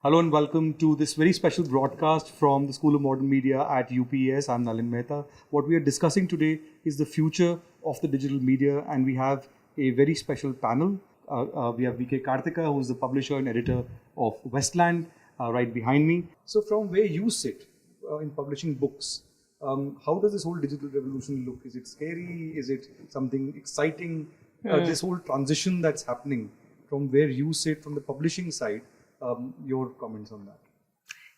Hello and welcome to this very special broadcast from the School of Modern Media at UPS. I'm Nalin Mehta. What we are discussing today is the future of the digital media, and we have a very special panel. We have VK Karthika, who is the publisher and editor of Westland, right behind me. So from where you sit in publishing books, how does this whole digital revolution look? Is it scary? Is it something exciting? This whole transition that's happening from where you sit from the publishing side, your comments on that?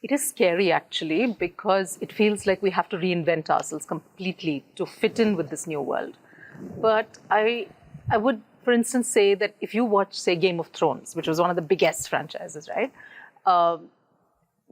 It is scary actually, because it feels like we have to reinvent ourselves completely to fit in with this new world. But I would, for instance, say that if you watch, say, Game of Thrones, which was one of the biggest franchises, right?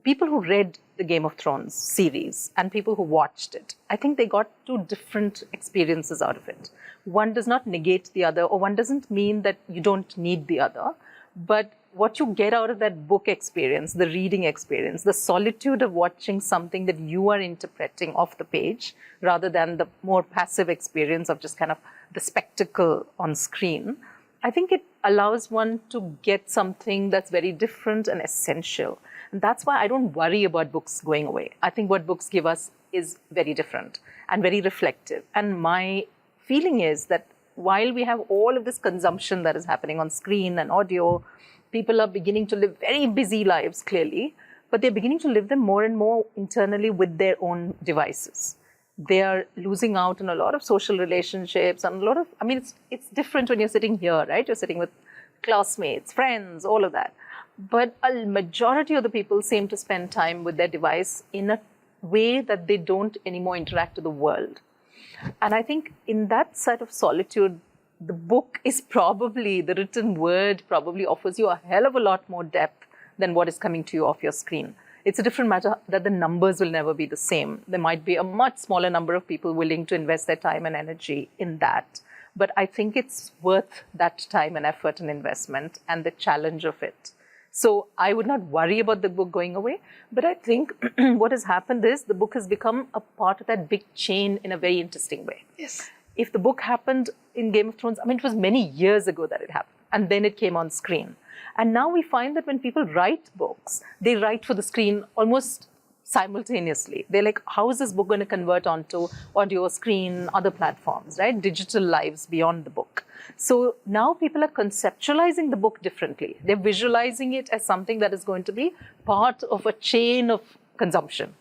People who read the Game of Thrones series and people who watched it, I think they got two different experiences out of it. One does not negate the other, or one doesn't mean that you don't need the other. But what you get out of that book experience, the reading experience, the solitude of watching something that you are interpreting off the page, rather than the more passive experience of just kind of the spectacle on screen, I think it allows one to get something that's very different and essential. And that's why I don't worry about books going away. I think what books give us is very different and very reflective. And my feeling is that while we have all of this consumption that is happening on screen and audio, people are beginning to live very busy lives, clearly, but they're beginning to live them more and more internally with their own devices. They are losing out on a lot of social relationships and a lot of, it's different when you're sitting here, right? You're sitting with classmates, friends, all of that. But a majority of the people seem to spend time with their device in a way that they don't anymore interact with the world. And I think in that sort of solitude, the book is probably, the written word probably offers you a hell of a lot more depth than what is coming to you off your screen. It's a different matter that the numbers will never be the same. There might be a much smaller number of people willing to invest their time and energy in that. But I think it's worth that time and effort and investment and the challenge of it. So I would not worry about the book going away, but I think what has happened is the book has become a part of that big chain in a very interesting way. Yes. If the book happened in Game of Thrones, it was many years ago that it happened, and then it came on screen. And now we find that when people write books, they write for the screen almost simultaneously. They're like, how is this book going to convert onto audio, screen, other platforms, right? Digital lives beyond the book. So now people are conceptualizing the book differently. They're visualizing it as something that is going to be part of a chain of consumption,